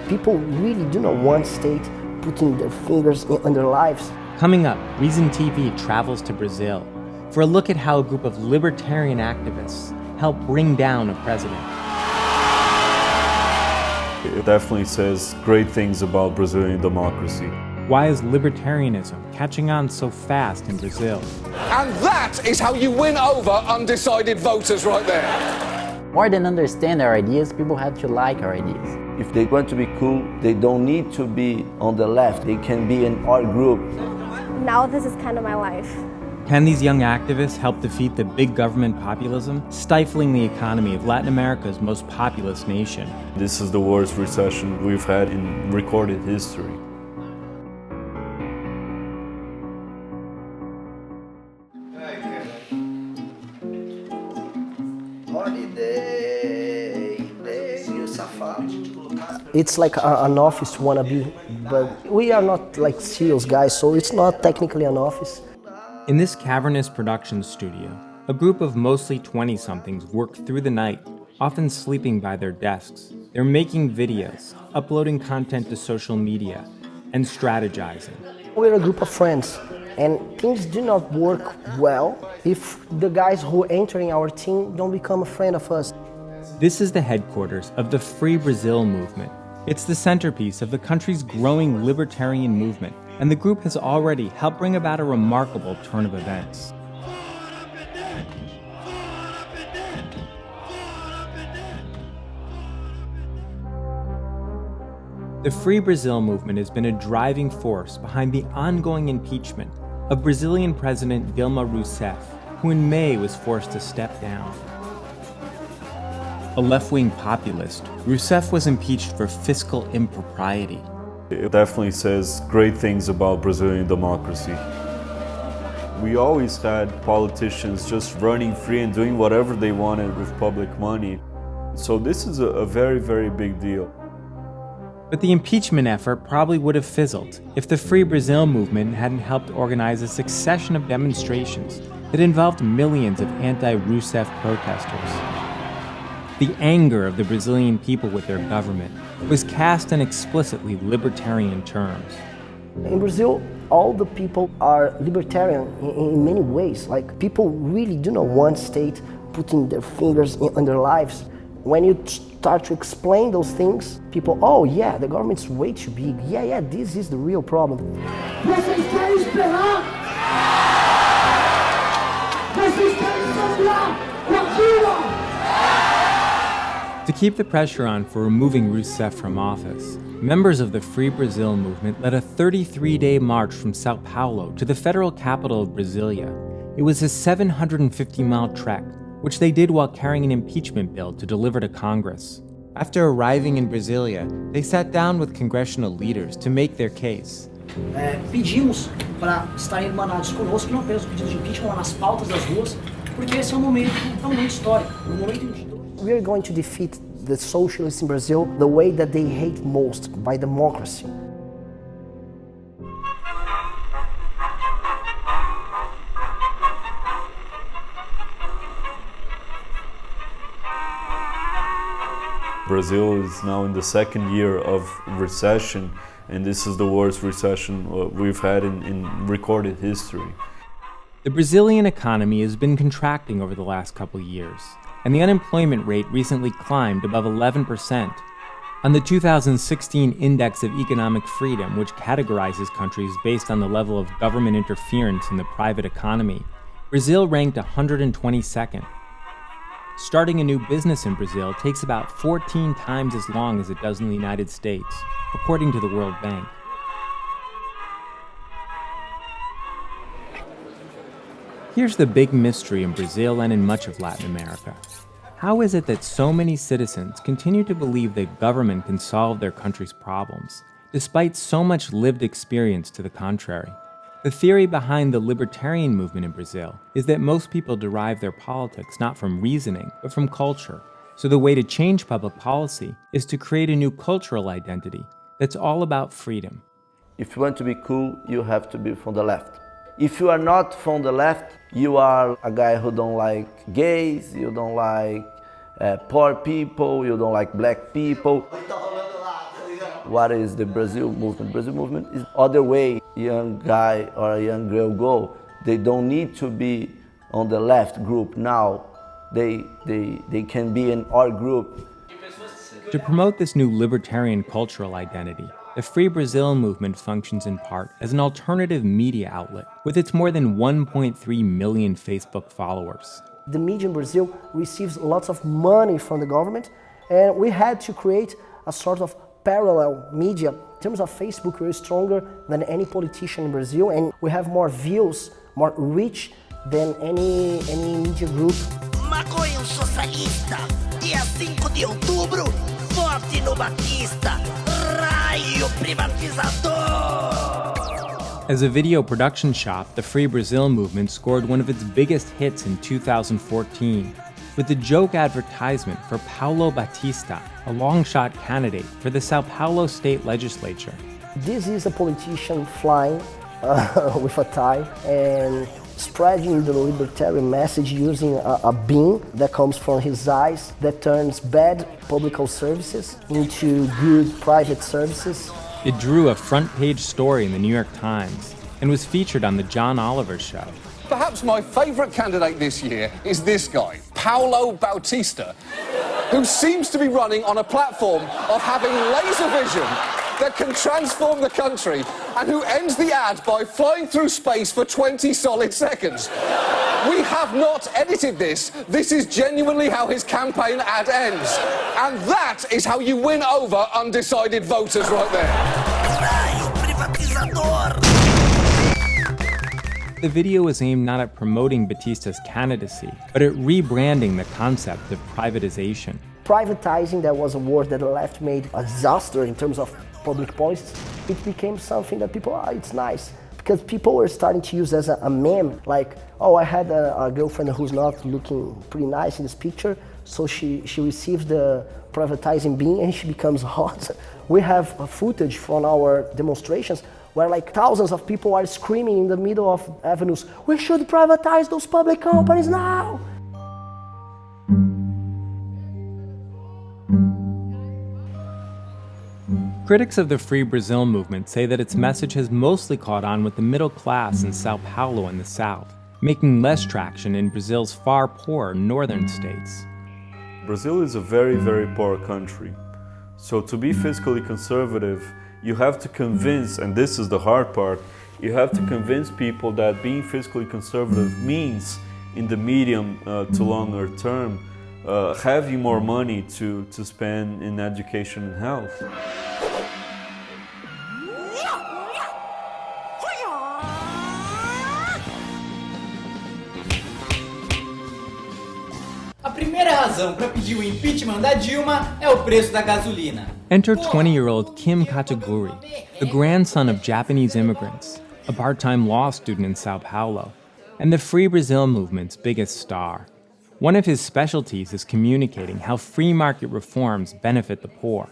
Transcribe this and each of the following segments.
People really do not want state putting their fingers on their lives. Coming up, Reason TV travels to Brazil for a look at how a group of libertarian activists help bring down a president. It definitely says great things about Brazilian democracy. Why is libertarianism catching on so fast in Brazil? And that is how you win over undecided voters right there. More than understand our ideas, people have to like our ideas. If they want to be cool, they don't need to be on the left. They can be in our group. Now this is kind of my life. Can these young activists help defeat the big government populism, stifling the economy of Latin America's most populous nation? This is the worst recession we've had in recorded history. It's like an office wannabe, but we are not like serious guys, so it's not technically an office. In this cavernous production studio, a group of mostly 20-somethings work through the night, often sleeping by their desks. They're making videos, uploading content to social media, and strategizing. We're a group of friends, and things do not work well if the guys who are entering our team don't become a friend of us. This is the headquarters of the Free Brazil movement. It's the centerpiece of the country's growing libertarian movement, and the group has already helped bring about a remarkable turn of events. The Free Brazil movement has been a driving force behind the ongoing impeachment of Brazilian President Dilma Rousseff, who in May was forced to step down. A left-wing populist, Rousseff was impeached for fiscal impropriety. It definitely says great things about Brazilian democracy. We always had politicians just running free and doing whatever they wanted with public money. So this is a very, very big deal. But the impeachment effort probably would have fizzled if the Free Brazil movement hadn't helped organize a succession of demonstrations that involved millions of anti-Rousseff protesters. The anger of the Brazilian people with their government was cast in explicitly libertarian terms. In Brazil, all the people are libertarian in many ways. Like, people really do not want state putting their fingers on their lives. When you start to explain those things, people, oh yeah, the government's way too big. Yeah, this is the real problem. Vocês querem esperar? Vocês querem esperar com aquilo? To keep the pressure on for removing Rousseff from office, members of the Free Brazil movement led a 33-day march from Sao Paulo to the federal capital of Brasilia. It was a 750-mile trek, which they did while carrying an impeachment bill to deliver to Congress. After arriving in Brasilia, they sat down with congressional leaders to make their case. Pedimos para estarem irmanados conosco, não apenas o pedido de impeachment, mas nas pautas das ruas, porque esse é um momento realmente histórico, um momento em We are going to defeat the socialists in Brazil the way that they hate most, by democracy. Brazil is now in the second year of recession, and this is the worst recession we've had in recorded history. The Brazilian economy has been contracting over the last couple years, and the unemployment rate recently climbed above 11%. On the 2016 Index of Economic Freedom, which categorizes countries based on the level of government interference in the private economy, Brazil ranked 122nd. Starting a new business in Brazil takes about 14 times as long as it does in the United States, according to the World Bank. Here's the big mystery in Brazil and in much of Latin America. How is it that so many citizens continue to believe that government can solve their country's problems, despite so much lived experience to the contrary? The theory behind the libertarian movement in Brazil is that most people derive their politics not from reasoning, but from culture. So the way to change public policy is to create a new cultural identity that's all about freedom. If you want to be cool, you have to be from the left. If you are not from the left, you are a guy who don't like gays, you don't like poor people, you don't like black people. what is the Brazil movement? Brazil movement is other way young guy or a young girl go. They don't need to be on the left group now. They can be in our group. To promote this new libertarian cultural identity, the Free Brazil movement functions in part as an alternative media outlet with its more than 1.3 million Facebook followers. The media in Brazil receives lots of money from the government, and we had to create a sort of parallel media. In terms of Facebook, we're stronger than any politician in Brazil, and we have more views, more reach than any media group. Maconho socialista, dia 5 de outubro, forte no Batista, raio privatizador. As a video production shop, the Free Brazil movement scored one of its biggest hits in 2014 with the joke advertisement for Paulo Batista, a long-shot candidate for the Sao Paulo state legislature. This is a politician flying with a tie and spreading the libertarian message using a beam that comes from his eyes that turns bad public services into good private services. It drew a front-page story in the New York Times and was featured on The John Oliver Show. Perhaps my favourite candidate this year is this guy, Paulo Bautista, who seems to be running on a platform of having laser vision that can transform the country and who ends the ad by flying through space for 20 solid seconds. We have not edited this. This is genuinely how his campaign ad ends. And that is how you win over undecided voters right there. The video was aimed not at promoting Batista's candidacy, but at rebranding the concept of privatization. Privatizing, that was a word that the left made a disaster in terms of public policies. It became something that people, it's nice. Because people were starting to use as a meme, like, oh, I had a girlfriend who's not looking pretty nice in this picture, so she receives the privatizing bean and she becomes hot. We have footage from our demonstrations where like thousands of people are screaming in the middle of avenues, we should privatize those public companies now! Critics of the Free Brazil movement say that its message has mostly caught on with the middle class in Sao Paulo and the South, making less traction in Brazil's far poorer northern states. Brazil is a very, very poor country. So to be fiscally conservative, you have to convince, and this is the hard part, you have to convince people that being fiscally conservative means, in the medium to longer term, having more money to spend in education and health. A primeira razão para pedir o impeachment da Dilma é o preço da gasolina. Enter 20-year-old Kim Kataguri, the grandson of Japanese immigrants, a part-time law student in Sao Paulo, and the Free Brazil movement's biggest star. One of his specialties is communicating how free market reforms benefit the poor.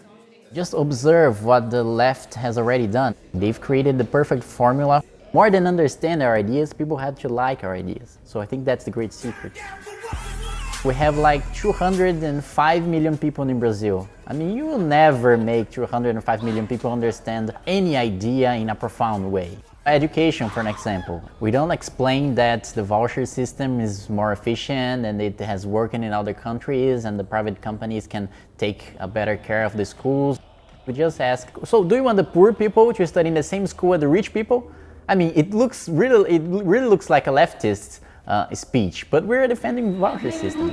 Just observe what the left has already done. They've created the perfect formula. More than understand our ideas, people have to like our ideas. So I think that's the great secret. We have like 205 million people in Brazil. I mean, you will never make 205 million people understand any idea in a profound way. Education, for an example. We don't explain that the voucher system is more efficient and it has worked in other countries and the private companies can take a better care of the schools. We just ask, so do you want the poor people to study in the same school as the rich people? I mean, it really looks like a leftist speech, but we're defending voucher system.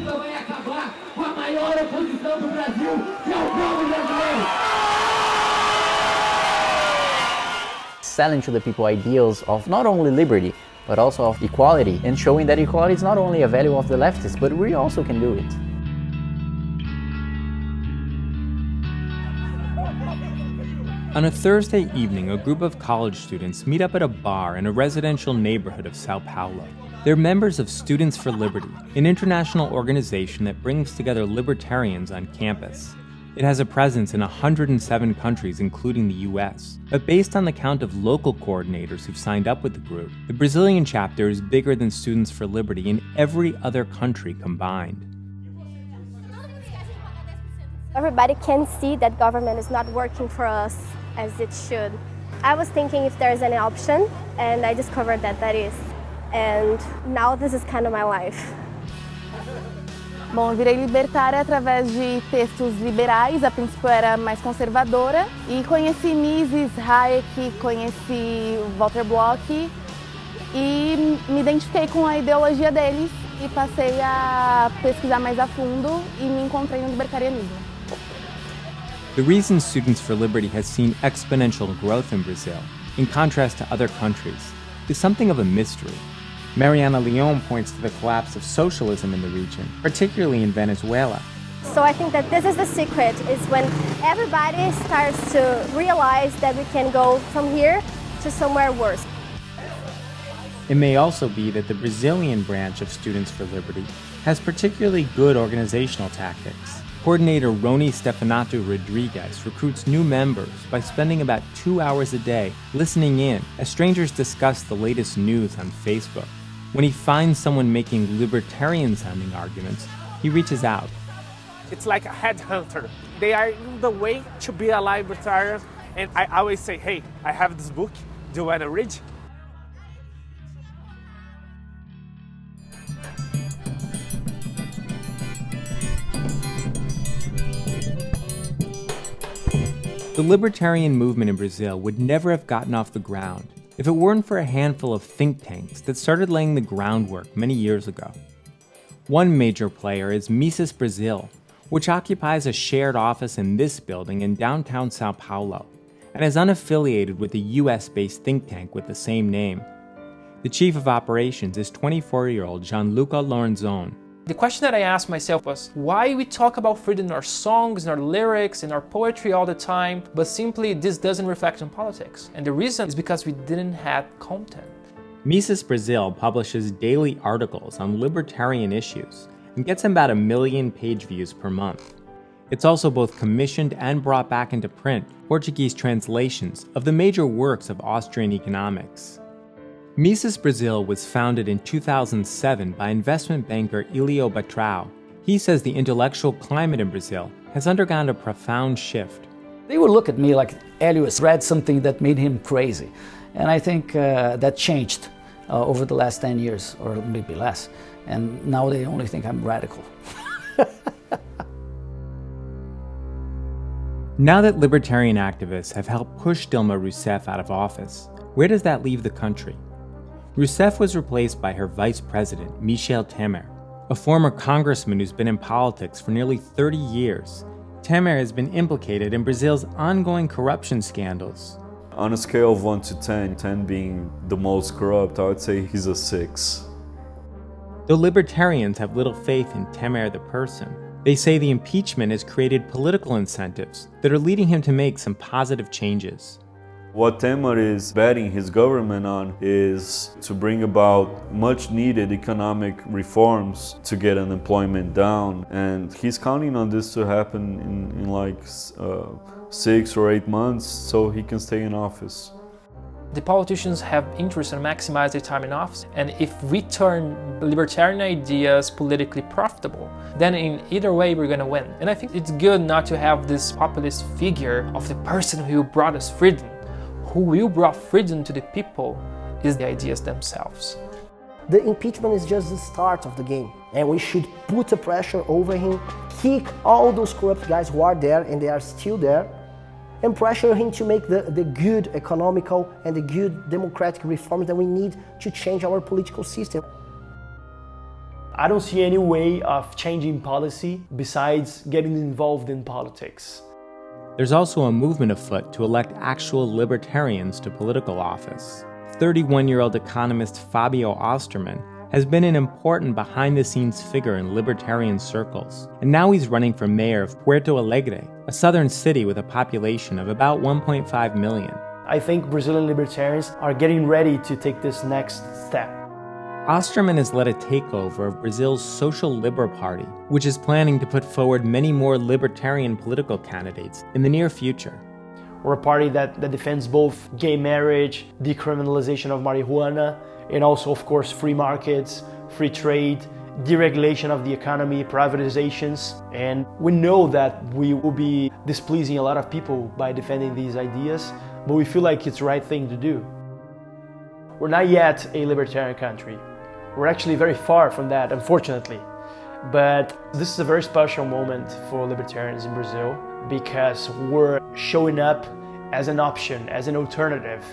Selling to the people ideals of not only liberty, but also of equality, and showing that equality is not only a value of the leftists, but we also can do it. On a Thursday evening, a group of college students meet up at a bar in a residential neighborhood of Sao Paulo. They're members of Students for Liberty, an international organization that brings together libertarians on campus. It has a presence in 107 countries, including the US. But based on the count of local coordinators who've signed up with the group, the Brazilian chapter is bigger than Students for Liberty in every other country combined. Everybody can see that government is not working for us as it should. I was thinking if there's any option, and I discovered that that is. And now this is kind of my life. Bom, eu virei libertária através de textos liberais, a princípio era mais conservadora, e conheci Mises, Hayek, conheci Walter Block, e me identifiquei com a ideologia deles e passei a pesquisar mais a fundo e me encontrei no libertarianismo. The reason Students for Liberty has seen exponential growth in Brazil, in contrast to other countries, is something of a mystery. Mariana Leon points to the collapse of socialism in the region, particularly in Venezuela. So I think that this is the secret, is when everybody starts to realize that we can go from here to somewhere worse. It may also be that the Brazilian branch of Students for Liberty has particularly good organizational tactics. Coordinator Rony Stefanato Rodriguez recruits new members by spending about 2 hours a day listening in as strangers discuss the latest news on Facebook. When he finds someone making libertarian-sounding arguments, he reaches out. It's like a headhunter. They are in the way to be a libertarian, and I always say, hey, I have this book, do you want to read? The libertarian movement in Brazil would never have gotten off the ground if it weren't for a handful of think tanks that started laying the groundwork many years ago. One major player is Mises Brasil, which occupies a shared office in this building in downtown Sao Paulo, and is unaffiliated with the US-based think tank with the same name. The chief of operations is 24-year-old Gianluca Lorenzon. The question that I asked myself was, why we talk about freedom in our songs, in our lyrics, in our poetry all the time, but simply this doesn't reflect on politics? And the reason is because we didn't have content. Mises Brasil publishes daily articles on libertarian issues and gets about 1 million page views per month. It's also both commissioned and brought back into print Portuguese translations of the major works of Austrian economics. Mises Brasil was founded in 2007 by investment banker Ilio Batrao. He says the intellectual climate in Brazil has undergone a profound shift. They would look at me like Elias read something that made him crazy. And I think that changed over the last 10 years, or maybe less. And now they only think I'm radical. Now that libertarian activists have helped push Dilma Rousseff out of office, where does that leave the country? Rousseff was replaced by her vice president, Michel Temer, a former congressman who's been in politics for nearly 30 years. Temer has been implicated in Brazil's ongoing corruption scandals. On a scale of 1 to 10, 10 being the most corrupt, I would say he's a 6. Though libertarians have little faith in Temer the person, they say the impeachment has created political incentives that are leading him to make some positive changes. What Temer is betting his government on is to bring about much needed economic reforms to get unemployment down, and he's counting on this to happen in like 6 or 8 months so he can stay in office. The politicians have interest in maximizing their time in office, and if we turn libertarian ideas politically profitable, then in either way we're going to win. And I think it's good not to have this populist figure of the person who brought us freedom. Who will bring freedom to the people is the ideas themselves. The impeachment is just the start of the game, and we should put the pressure over him, kick all those corrupt guys who are there and they are still there, and pressure him to make the good economical and the good democratic reforms that we need to change our political system. I don't see any way of changing policy besides getting involved in politics. There's also a movement afoot to elect actual libertarians to political office. 31-year-old economist Fabio Osterman has been an important behind-the-scenes figure in libertarian circles, and now he's running for mayor of Puerto Alegre, a southern city with a population of about 1.5 million. I think Brazilian libertarians are getting ready to take this next step. Osterman has led a takeover of Brazil's Social Liber Party, which is planning to put forward many more libertarian political candidates in the near future. We're a party that defends both gay marriage, decriminalization of marijuana, and also, of course, free markets, free trade, deregulation of the economy, privatizations, and we know that we will be displeasing a lot of people by defending these ideas, but we feel like it's the right thing to do. We're not yet a libertarian country. We're actually very far from that, unfortunately. But this is a very special moment for libertarians in Brazil because we're showing up as an option, as an alternative